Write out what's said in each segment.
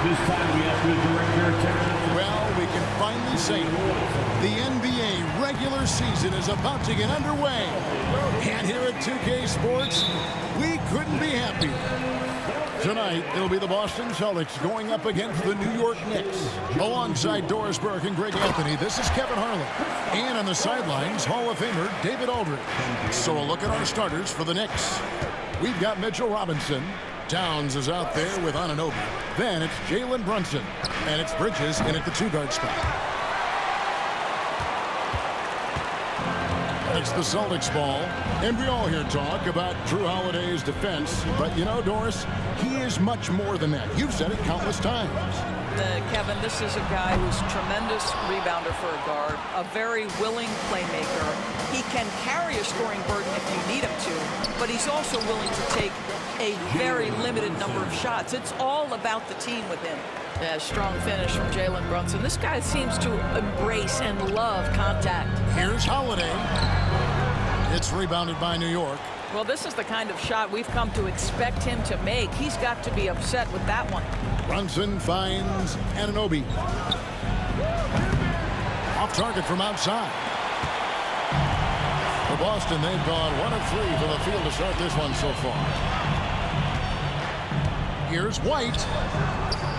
This time we have to direct your attention. Well, we can finally say it. The NBA regular season is about to get underway. And here at 2K Sports, we couldn't be happier. Tonight, it'll be the Boston Celtics going up against the New York Knicks. Alongside Doris Burke and Greg Anthony, this is Kevin Harlan. And on the sidelines, Hall of Famer David Aldridge. So a look at our starters for the Knicks. We've got Mitchell Robinson. Towns is out there with Anunoby. Then it's Jalen Brunson. And it's Bridges in at the two-guard spot. It's the Celtics ball. And we all hear talk about Drew Holiday's defense. But you know, Doris, he is much more than that. You've said it countless times. Kevin, this is a guy who's a tremendous rebounder for a guard, a very willing playmaker. He can carry a scoring burden if you need him to, but he's also willing to take a very limited number of shots. It's all about the team with him. Yeah, strong finish from Jalen Brunson. This guy seems to embrace and love contact. Here's Holiday. It's rebounded by New York. Well, this is the kind of shot we've come to expect him to make. He's got to be upset with that one. Brunson finds Anunoby. Off target from outside. For Boston, they've gone 1 of 3 for the field to start this one so far. Here's White.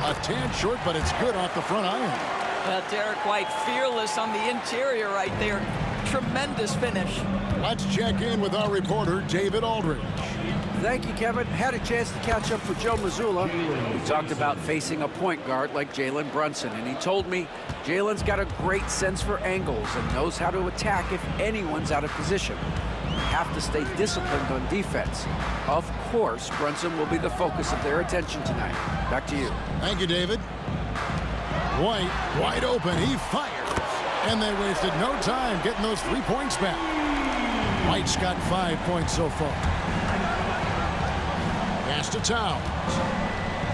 A tad short, but it's good off the front iron. Derek White fearless on the interior right there. Tremendous finish. Let's check in with our reporter, David Aldridge. Thank you, Kevin. Had a chance to catch up with Joe Mazzulla. We talked about facing a point guard like Jalen Brunson, and he told me Jalen's got a great sense for angles and knows how to attack if anyone's out of position. You have to stay disciplined on defense. Of course, Brunson will be the focus of their attention tonight. Back to you. Thank you, David. White, wide open. He fires. And they wasted no time getting those 3 points back. White's got 5 points so far. Pass to Towns.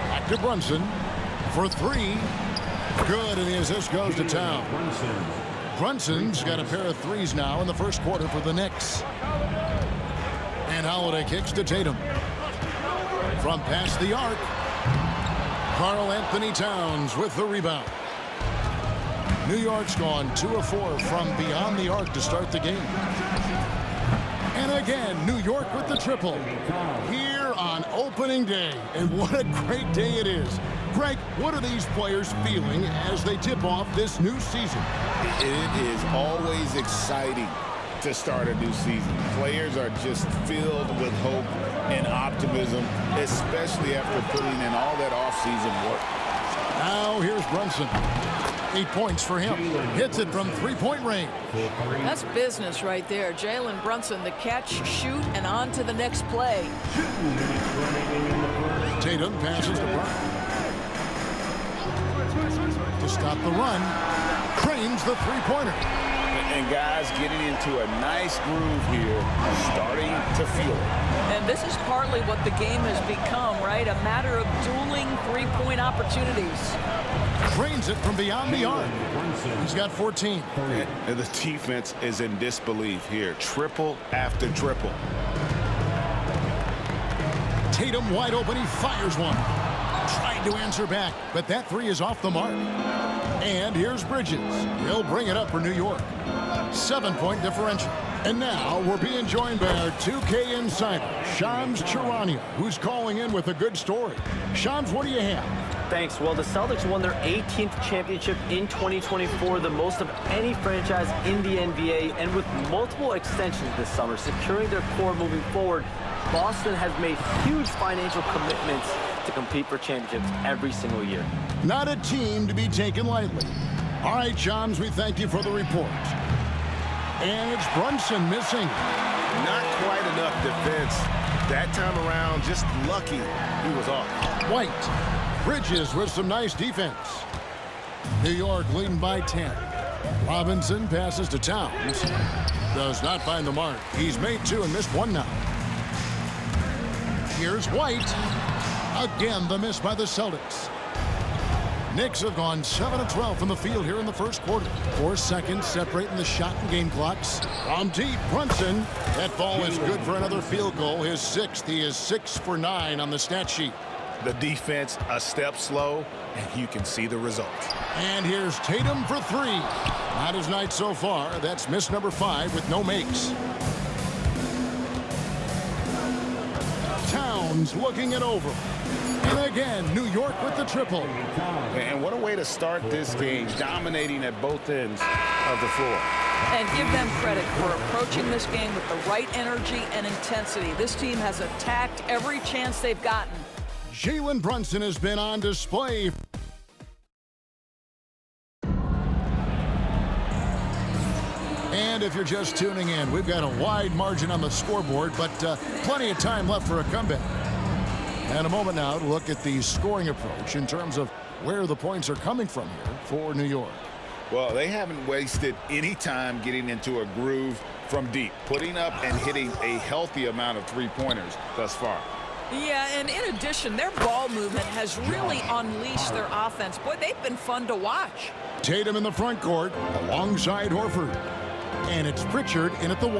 Back to Brunson for 3. Good, and the assist goes to Towns. Brunson's got a pair of threes now in the first quarter for the Knicks. And Holiday kicks to Tatum. From past the arc, Karl Anthony Towns with the rebound. New York's gone 2 of 4 from beyond the arc to start the game. And again, New York with the triple here on opening day. And what a great day it is. Greg, what are these players feeling as they tip off this new season? It is always exciting to start a new season. Players are just filled with hope and optimism, especially after putting in all that offseason work. Now here's Brunson. 8 points for him. Hits it from three-point range. That's business right there. Jalen Brunson, the catch, shoot, and on to the next play. Tatum passes to Brown. To stop the run, cranes the three-pointer. And guys getting into a nice groove here, starting to feel it. And this is partly what the game has become, right? A matter of dueling three-point opportunities. Cranes it from beyond the arc. He's got 14. And the defense is in disbelief here. Triple after triple. Tatum wide open. He fires one. Tried to answer back, but that three is off the mark. And here's Bridges. He'll bring it up for New York. 7-point differential. And now we're being joined by our 2K insider, Shams Charania, who's calling in with a good story. Shams, what do you have? Thanks. Well, the Celtics won their 18th championship in 2024, the most of any franchise in the NBA, and with multiple extensions this summer, securing their core moving forward, Boston has made huge financial commitments to compete for championships every single year. Not a team to be taken lightly. All right, Shams, we thank you for the report. And it's Brunson missing. Not quite enough defense. That time around, just lucky he was off. White. Bridges with some nice defense. New York leading by 10. Robinson passes to Towns. Does not find the mark. He's made 2 and missed 1 now. Here's White. Again, the miss by the Celtics. Knicks have gone 7 of 12 from the field here in the first quarter. 4 seconds separating the shot and game clocks. From deep, Brunson. That ball is good for another field goal. His 6th. He is 6 for 9 on the stat sheet. The defense a step slow, and you can see the results. And here's Tatum for three. Not his night so far. That's miss number 5 with no makes. Towns looking it over. And again, New York with the triple. And what a way to start this game, dominating at both ends of the floor. And give them credit for approaching this game with the right energy and intensity. This team has attacked every chance they've gotten. Jalen Brunson has been on display. And if you're just tuning in, we've got a wide margin on the scoreboard, but plenty of time left for a comeback. And a moment now to look at the scoring approach in terms of where the points are coming from here for New York. Well, they haven't wasted any time getting into a groove from deep, putting up and hitting a healthy amount of three-pointers thus far. Yeah, and in addition, their ball movement has really unleashed their offense. Boy, they've been fun to watch. Tatum in the front court alongside Horford. And it's Pritchard in at the 1.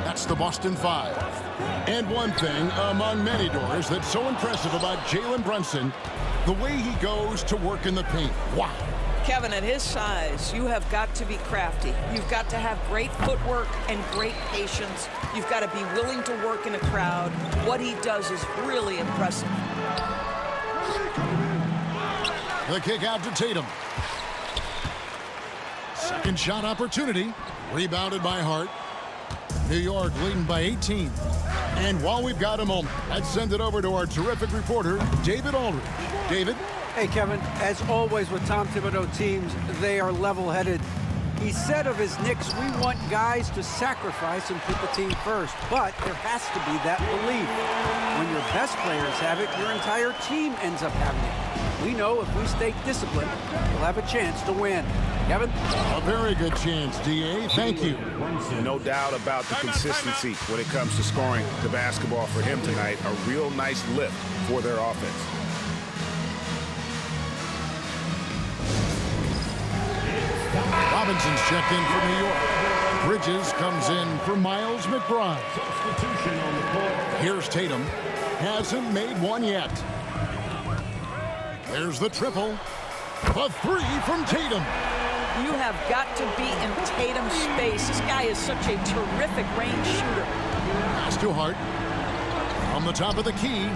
That's the Boston 5. And one thing among many, Doris, that's so impressive about Jalen Brunson, the way he goes to work in the paint. Wow. Kevin, at his size, you have got to be crafty. You've got to have great footwork and great patience. You've got to be willing to work in a crowd. What he does is really impressive. The kick out to Tatum. Second shot opportunity. Rebounded by Hart. New York leading by 18. And while we've got a moment, let's send it over to our terrific reporter, David Aldridge. David? Hey, Kevin, as always with Tom Thibodeau teams, they are level-headed. He said of his Knicks, we want guys to sacrifice and put the team first, but there has to be that belief. When your best players have it, your entire team ends up having it. We know if we stay disciplined, we'll have a chance to win. Kevin? A very good chance, D.A. Thank you. No doubt about the consistency when it comes to scoring the basketball for him tonight. A real nice lift for their offense. Robinson's checked in for New York. Bridges comes in for Miles McBride. Substitution on the court. Here's Tatum. Hasn't made one yet. There's the triple. A 3 from Tatum. You have got to be in Tatum's space. This guy is such a terrific range shooter. Pass to Hart. From the top of the key.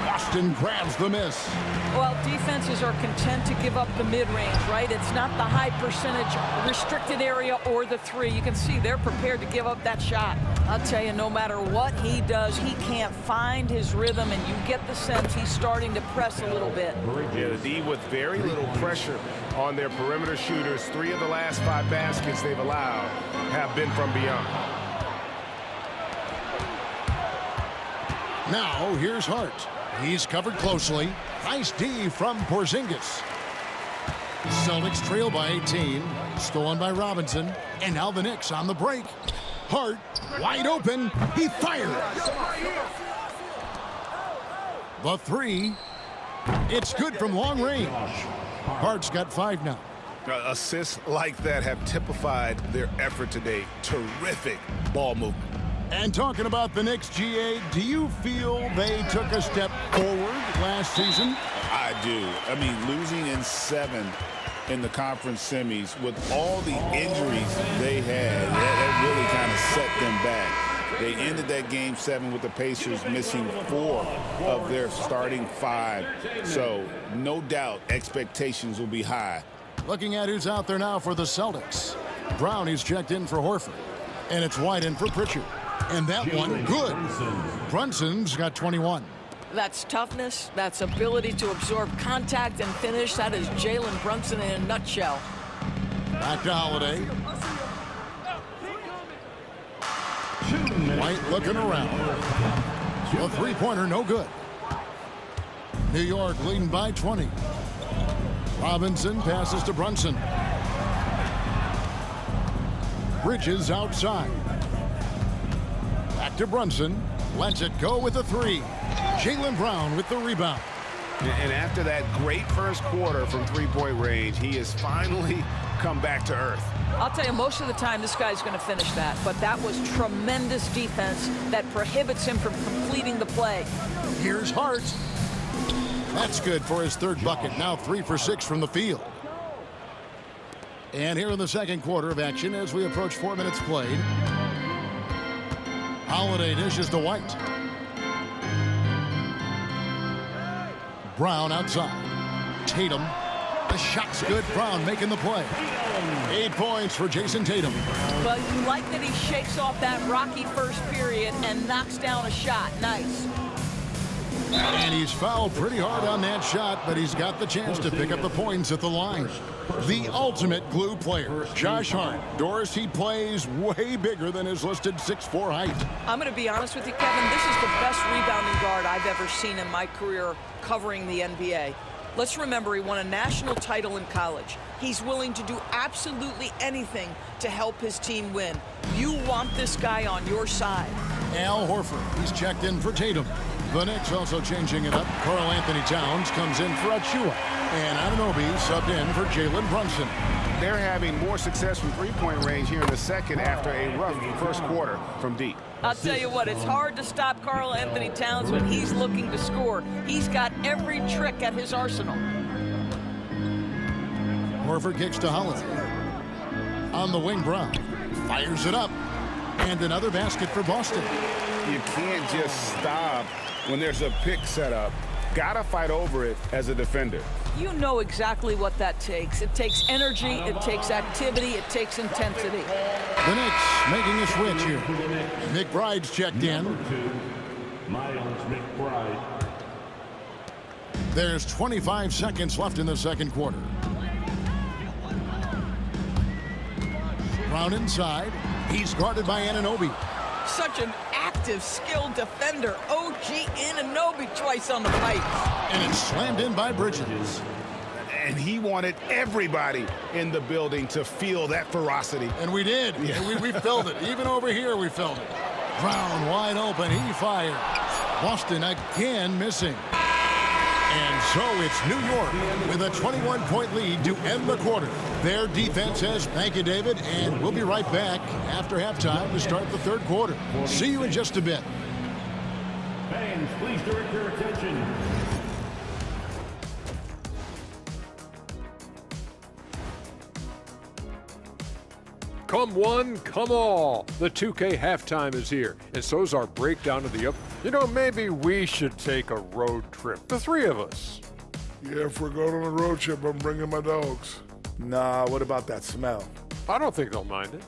Boston grabs the miss. Well, defenses are content to give up the mid-range, right? It's not the high percentage restricted area or the 3. You can see they're prepared to give up that shot. I'll tell you, no matter what he does, he can't find his rhythm, and you get the sense he's starting to press a little bit. Yeah, the D with very little pressure on their perimeter shooters. 3 of the last 5 baskets they've allowed have been from beyond. Now, here's Hart. He's covered closely. Nice D from Porzingis. Celtics trail by 18. Stolen by Robinson. And now the Knicks on the break. Hart, wide open. He fires. The 3. It's good from long range. Hart's got 5 now. Assists like that have typified their effort today. Terrific ball movement. And talking about the Knicks, GA, do you feel they took a step forward last season? I do. I mean, losing in 7 in the conference semis with all the injuries they had, that really kind of set them back. They ended that game 7 with the Pacers missing 4 of their starting 5. So no doubt expectations will be high. Looking at who's out there now for the Celtics. Brown is checked in for Horford. And it's wide in for Pritchard. And that one, good. Brunson's got 21. That's toughness. That's ability to absorb contact and finish. That is Jalen Brunson in a nutshell. Back to Holiday. White looking around. A three-pointer, no good. New York leading by 20. Robinson passes to Brunson. Bridges outside. Back to Brunson. Lets it go with a 3. Jaylen Brown with the rebound. And after that great first quarter from three-point range, he has finally come back to earth. I'll tell you, most of the time this guy's going to finish that, but that was tremendous defense that prohibits him from completing the play. Here's Hart. That's good for his third bucket. Now 3 for 6 from the field. And here in the second quarter of action as we approach 4 minutes played. Holiday dishes to White. Brown outside. Tatum. The shot's good. Brown making the play. 8 points for Jason Tatum. But you like that he shakes off that rocky first period and knocks down a shot. Nice. And he's fouled pretty hard on that shot, but he's got the chance to pick up the points at the line. The ultimate glue player, Josh Hart. Doris, he plays way bigger than his listed 6'4" height. I'm going to be honest with you, Kevin. This is the best rebounding guard I've ever seen in my career covering the NBA. Let's remember, he won a national title in college. He's willing to do absolutely anything to help his team win. You want this guy on your side. Al Horford, he's checked in for Tatum. The Knicks also changing it up. Karl Anthony Towns comes in for Achua. And Anunoby subbed in for Jalen Brunson. They're having more success from three-point range here in the second after a rough first quarter from deep. I'll tell you what, it's hard to stop Karl Anthony Towns when he's looking to score. He's got every trick at his arsenal. Horford kicks to Holiday. On the wing, Brown fires it up. And another basket for Boston. You can't just stop when there's a pick set up. Gotta fight over it as a defender. You know exactly what that takes. It takes energy, it takes activity, it takes intensity. The Knicks making a switch here. McBride's checked in. Miles McBride. There's 25 seconds left in the second quarter. Brown inside. He's guarded by Anunoby. Such an active, skilled defender. OG Anunoby twice on the pipe. And it's slammed in by Bridges. And he wanted everybody in the building to feel that ferocity. And we did. Yeah. We felt it. Even over here, we felt it. Brown wide open. He fired. Boston again missing. And so it's New York with a 21-point lead to end the quarter. Their defense says thank you, David, and we'll be right back after halftime to start the third quarter. See you in just a bit. Fans, please direct your attention. Come one, come all. The 2K halftime is here, and so's our breakdown of the up. You know, maybe we should take a road trip. The three of us. Yeah, if we're going on a road trip, I'm bringing my dogs. Nah, what about that smell? I don't think they'll mind it.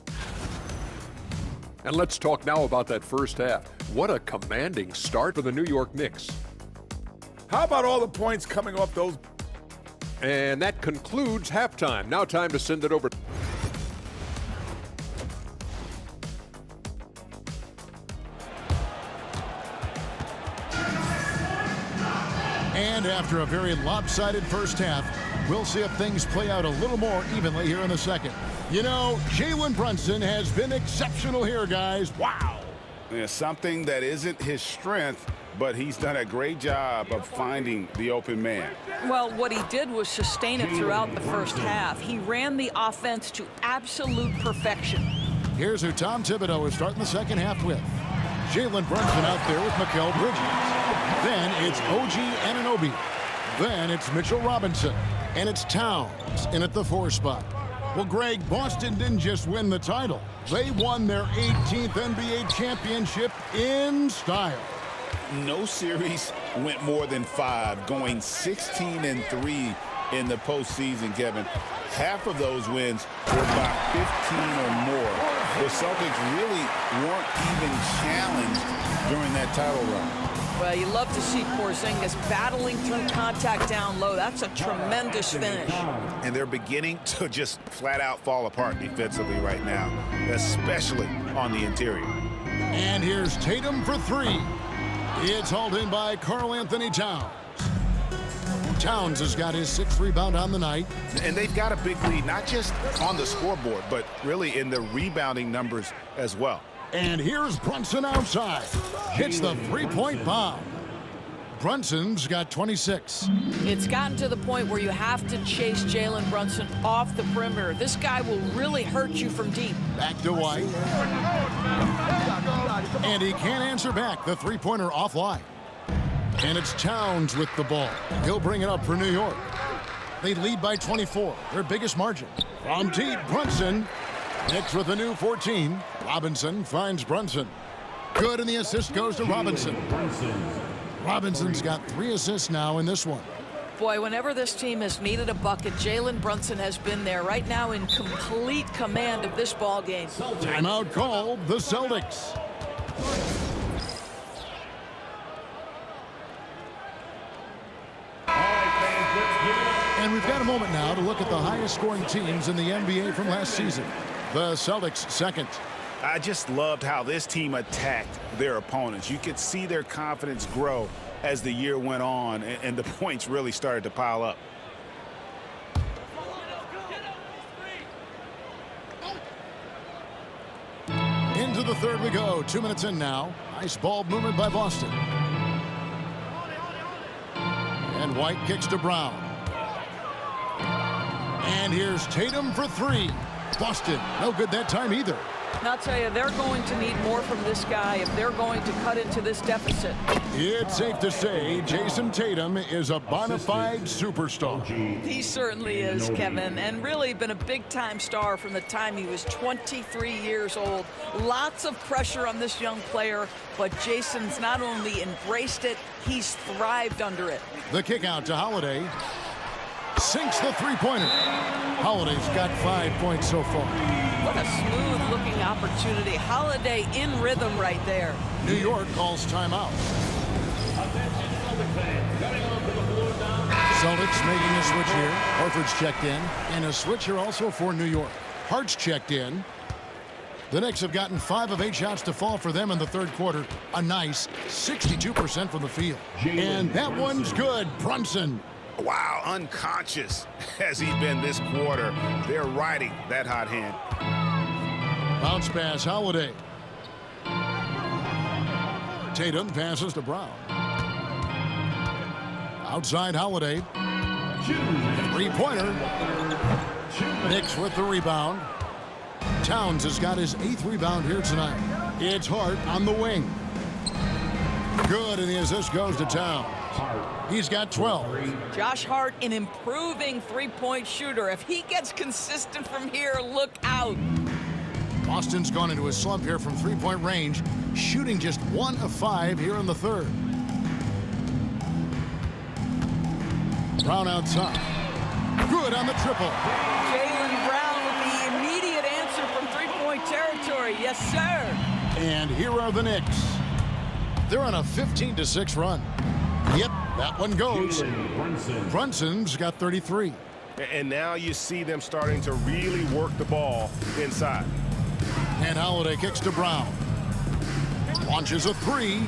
And let's talk now about that first half. What a commanding start for the New York Knicks. How about all the points coming off those? And that concludes halftime. Now time to send it over. And after a very lopsided first half, we'll see if things play out a little more evenly here in the second. You know, Jalen Brunson has been exceptional here, guys. Wow. Yeah, something that isn't his strength, but he's done a great job of finding the open man. Well, what he did was sustain it throughout the first half. He ran the offense to absolute perfection. Here's who Tom Thibodeau is starting the second half with. Jalen Brunson out there with Mikal Bridges. Then it's OG Anunoby. Then it's Mitchell Robinson. And it's Towns in at the 4 spot. Well, Greg, Boston didn't just win the title. They won their 18th NBA championship in style. No series went more than 5, going 16-3 in the postseason, Kevin. Half of those wins were by 15 or more. The Celtics really weren't even challenged during that title run. Well, you love to see Porzingis battling through contact down low. That's a tremendous finish. And they're beginning to just flat out fall apart defensively right now, especially on the interior. And here's Tatum for 3. It's hauled in by Karl Anthony Towns. Towns has got his 6th rebound on the night. And they've got a big lead, not just on the scoreboard, but really in the rebounding numbers as well. And here's Brunson outside. Hits the 3-point bomb. Brunson's got 26. It's gotten to the point where you have to chase Jalen Brunson off the perimeter. This guy will really hurt you from deep. Back to White. And he can't answer back. The 3-pointer offline. And it's Towns with the ball. He'll bring it up for New York. They lead by 24, their biggest margin. From deep, Brunson. Knicks with a new 14. Robinson finds Brunson. Good, and the assist goes to Robinson. Robinson's got 3 assists now in this one. Boy, whenever this team has needed a bucket, Jalen Brunson has been there right now in complete command of this ball game. Timeout called, the Celtics. And we've got a moment now to look at the highest scoring teams in the NBA from last season. The Celtics second. I just loved how this team attacked their opponents. You could see their confidence grow as the year went on, and the points really started to pile up. Into the third we go. 2 minutes in now. Nice ball movement by Boston. And White kicks to Brown. And here's Tatum for 3. Boston, no good that time either. And I'll tell you, they're going to need more from this guy if they're going to cut into this deficit. It's safe to say Jason Tatum is a bona fide superstar. He certainly is, Kevin, and really been a big-time star from the time he was 23 years old. Lots of pressure on this young player, but Jason's not only embraced it, he's thrived under it. The kick out to Holiday. Sinks the three-pointer. Holiday's got 5 points so far. What a smooth-looking opportunity. Holiday in rhythm right there. New York calls timeout. Celtics making a switch here. Horford's checked in. And a switch here also for New York. Hart's checked in. The Knicks have gotten 5 of 8 shots to fall for them in the third quarter. A nice 62% from the field. And that one's good. Brunson. Wow, unconscious has he been this quarter. They're riding that hot hand. Bounce pass, Holiday. Tatum passes to Brown. Outside, Holiday. Three-pointer. Knicks with the rebound. Towns has got his 8th rebound here tonight. It's Hart on the wing. Good, and the assist goes to Towns. He's got 12. Josh Hart, an improving three-point shooter. If he gets consistent from here, look out. Boston's gone into a slump here from three-point range, shooting just 1 of 5 here in the third. Brown outside. Good on the triple. Jaylen Brown with the immediate answer from three-point territory. Yes, sir. And here are the Knicks. They're on a 15-6 run. Yep, that one goes. Brunson's got 33. And now you see them starting to really work the ball inside. And Holiday kicks to Brown. Launches a 3.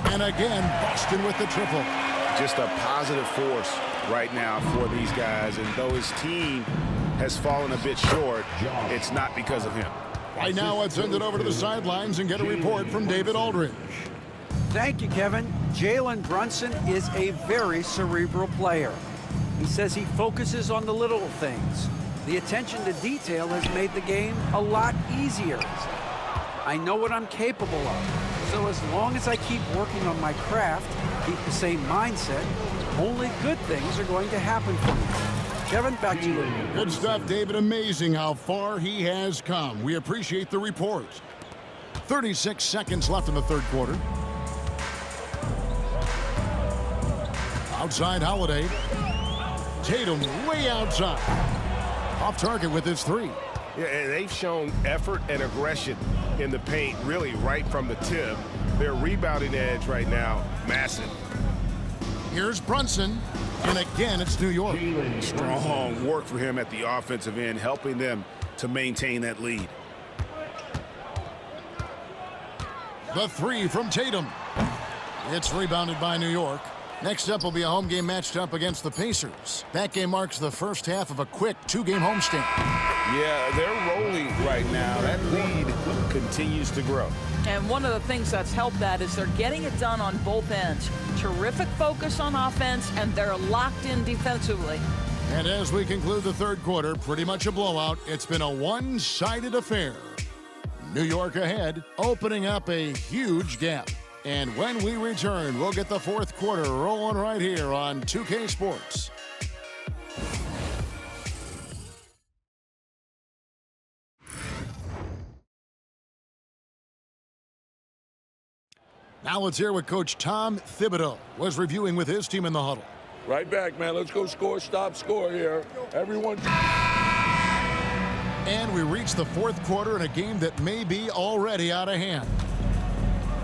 And again, Boston with the triple. Just a positive force right now for these guys. And though his team has fallen a bit short, it's not because of him. Right now, let's send it over to the sidelines and get a report from David Aldridge. Thank you, Kevin. Jalen Brunson is a very cerebral player. He says he focuses on the little things. The attention to detail has made the game a lot easier. I know what I'm capable of. So as long as I keep working on my craft, keep the same mindset, only good things are going to happen for me. Kevin, back to you. Good stuff, David. Amazing how far he has come. We appreciate the report. 36 seconds left in the third quarter. Outside, Holiday. Tatum way outside. Off target with his 3. Yeah, and they've shown effort and aggression in the paint, really right from the tip. Their rebounding edge right now, massive. Here's Brunson, and again, it's New York. Strong work for him at the offensive end, helping them to maintain that lead. The 3 from Tatum. It's rebounded by New York. Next up will be a home game matched up against the Pacers. That game marks the first half of a quick 2-game homestand. Yeah, they're rolling right now. That lead continues to grow. And one of the things that's helped that is they're getting it done on both ends. Terrific focus on offense, and they're locked in defensively. And as we conclude the third quarter, pretty much a blowout. It's been a one-sided affair. New York ahead, opening up a huge gap. And when we return, we'll get the fourth quarter rolling right here on 2K Sports. Now let's hear what Coach Tom Thibodeau was reviewing with his team in the huddle. Right back, man. Let's go score, stop, score here. Everyone. And we reach the fourth quarter in a game that may be already out of hand.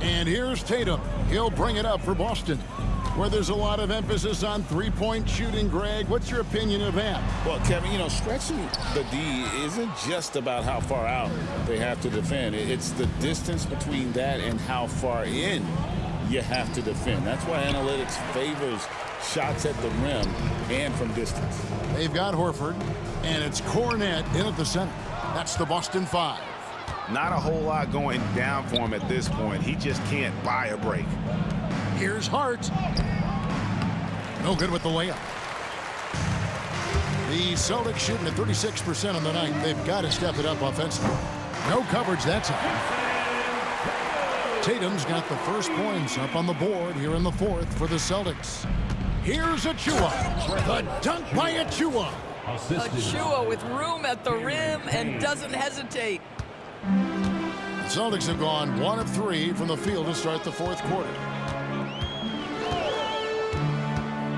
And here's Tatum. He'll bring it up for Boston, where there's a lot of emphasis on three-point shooting. Greg, what's your opinion of that? Well, Kevin, you know, stretching the D isn't just about how far out they have to defend. It's the distance between that and how far in you have to defend. That's why analytics favors shots at the rim and from distance. They've got Horford, and it's Cornet in at the center. That's the Boston 5. Not a whole lot going down for him at this point. He just can't buy a break. Here's Hart. No good with the layup. The Celtics shooting at 36% on the night. They've got to step it up offensively. No coverage that time. Tatum's got the first points up on the board here in the fourth for the Celtics. Here's Achua. The dunk by Achua. Achua with room at the rim and doesn't hesitate. The Celtics have gone 1 of 3 from the field to start the fourth quarter.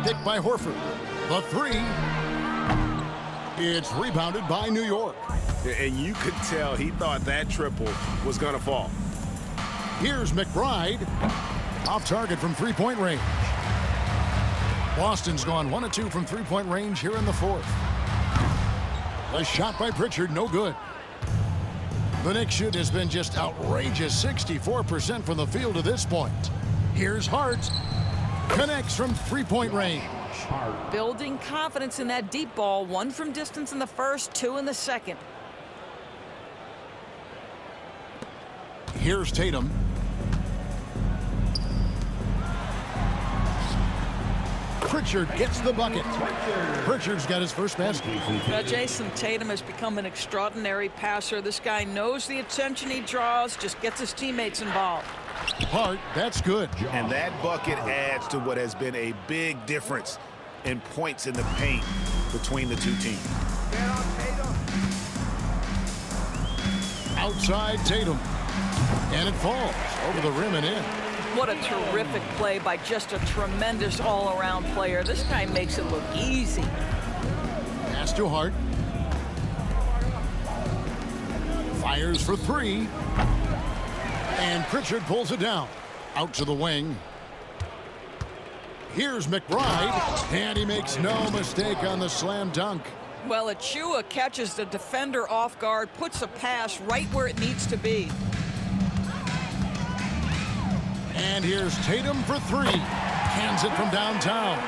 Picked by Horford. The 3. It's rebounded by New York. And you could tell he thought that triple was going to fall. Here's McBride. Off target from three-point range. Boston's gone 1 of 2 from three-point range here in the fourth. A shot by Pritchard, no good. The Knicks shoot has been just outrageous, 64% from the field to this point. Here's Hart. Connects from three-point range. Building confidence in that deep ball. 1 from distance in the first, 2 in the second. Here's Tatum. Pritchard gets the bucket. Pritchard's got his first basket. Jason Tatum has become an extraordinary passer. This guy knows the attention he draws, just gets his teammates involved. Hart, that's good. And that bucket adds to what has been a big difference in points in the paint between the two teams. Outside Tatum. And it falls over the rim and in. What a terrific play by just a tremendous all-around player. This guy makes it look easy. Pass to Hart. Fires for 3. And Pritchard pulls it down. Out to the wing. Here's McBride. And he makes no mistake on the slam dunk. Well, Achua catches the defender off guard, puts a pass right where it needs to be. And here's Tatum for 3. Hands it from downtown.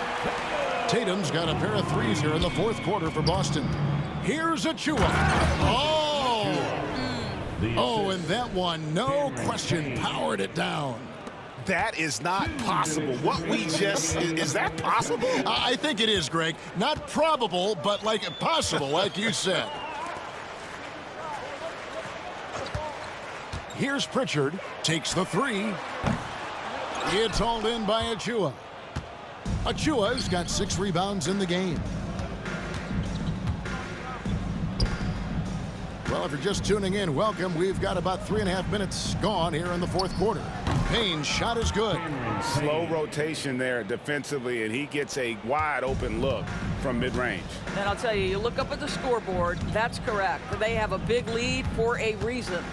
Tatum's got a pair of threes here in the fourth quarter for Boston. Here's Achua. Oh, and that one, no question, powered it down. That is not possible. What we just, is that possible? I think it is, Greg. Not probable, but like possible, like you said. Here's Pritchard, takes the 3. It's hauled in by Achua. Achua's got 6 rebounds in the game. Well, if you're just tuning in, welcome. We've got about 3.5 minutes gone here in the fourth quarter. Payne's shot is good. Slow rotation there defensively, and he gets a wide open look from mid-range. And I'll tell you, you look up at the scoreboard, that's correct. They have a big lead for a reason.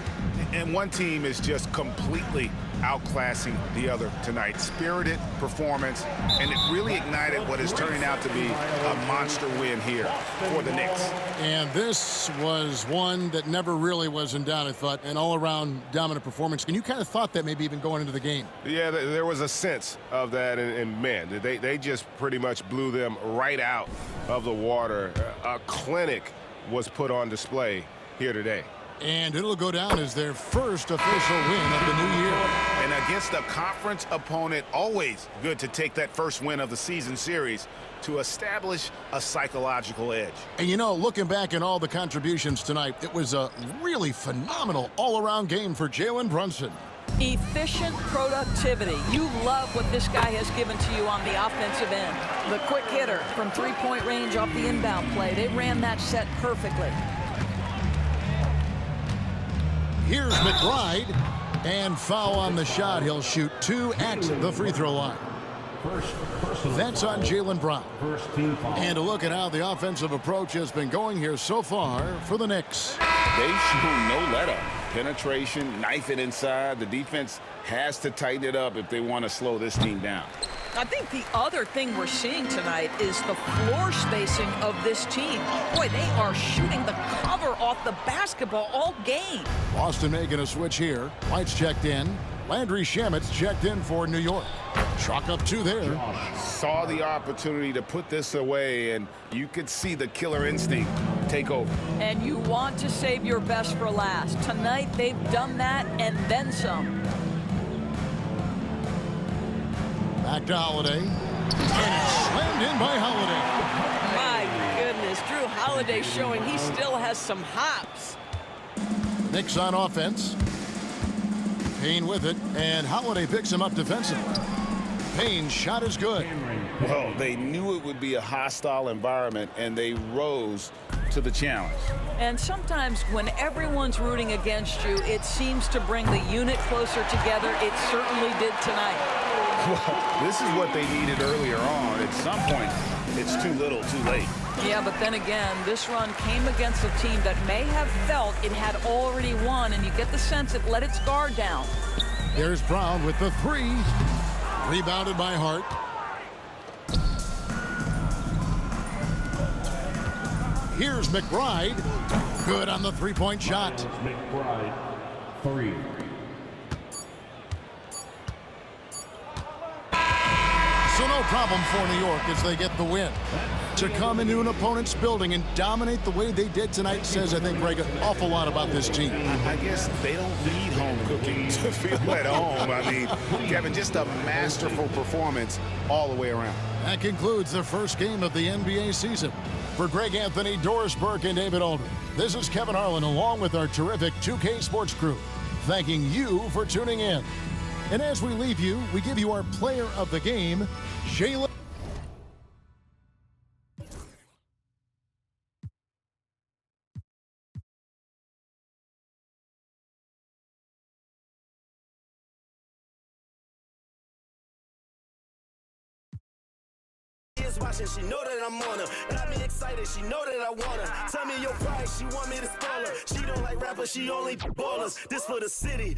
And one team is just completely outclassing the other tonight. Spirited performance, and it really ignited what is turning out to be a monster win here for the Knicks. And this was one that never really was in doubt, I thought, an all-around dominant performance. And you kind of thought that maybe even going into the game. Yeah, there was a sense of that, and man, they just pretty much blew them right out of the water. A clinic was put on display here today. And it'll go down as their first official win of the new year. And against a conference opponent, always good to take that first win of the season series to establish a psychological edge. And you know, looking back at all the contributions tonight, it was a really phenomenal all-around game for Jalen Brunson. Efficient productivity. You love what this guy has given to you on the offensive end. The quick hitter from three-point range off the inbound play. They ran that set perfectly. Here's McBride, and foul on the shot. He'll shoot 2 at the free throw line. That's on Jaylen Brown. And a look at how the offensive approach has been going here so far for the Knicks. They've shown no let-up. Penetration, knife it inside. The defense has to tighten it up if they want to slow this team down. I think the other thing we're seeing tonight is the floor spacing of this team. Boy, they are shooting the cover off the basketball all game. Boston making a switch here. White's checked in. Landry Shamet's checked in for New York. Chalk up 2 there. Saw the opportunity to put this away, and you could see the killer instinct take over. And you want to save your best for last. Tonight, they've done that and then some. Back to Holiday. And it's slammed in by Holiday. My goodness, Drew Holiday showing he still has some hops. Knicks on offense. Payne with it, and Holiday picks him up defensively. Payne's shot is good. Well, they knew it would be a hostile environment, and they rose to the challenge. And sometimes when everyone's rooting against you, it seems to bring the unit closer together. It certainly did tonight. Well, this is what they needed earlier on. At some point, it's too little, too late. Yeah, but then again, this run came against a team that may have felt it had already won, and you get the sense it let its guard down. There's Brown with the 3. Rebounded by Hart. Here's McBride. Good on the 3-point shot. McBride, 3. So no problem for New York as they get the win. To come into an opponent's building and dominate the way they did tonight says, I think, Greg, an awful lot about this team. I guess they don't need home cooking to feel at home. I mean, Kevin, just a masterful performance all the way around. That concludes the first game of the NBA season. For Greg Anthony, Doris Burke, and David Aldridge, this is Kevin Harlan along with our terrific 2K Sports crew, thanking you for tuning in. And as we leave you, we give you our player of the game, Jaylen. Watching, she know that I'm on her. Got me excited, she know that I want her. Tell me your price, she want me to spoil her. She don't like rappers, she only ballers. This for the city.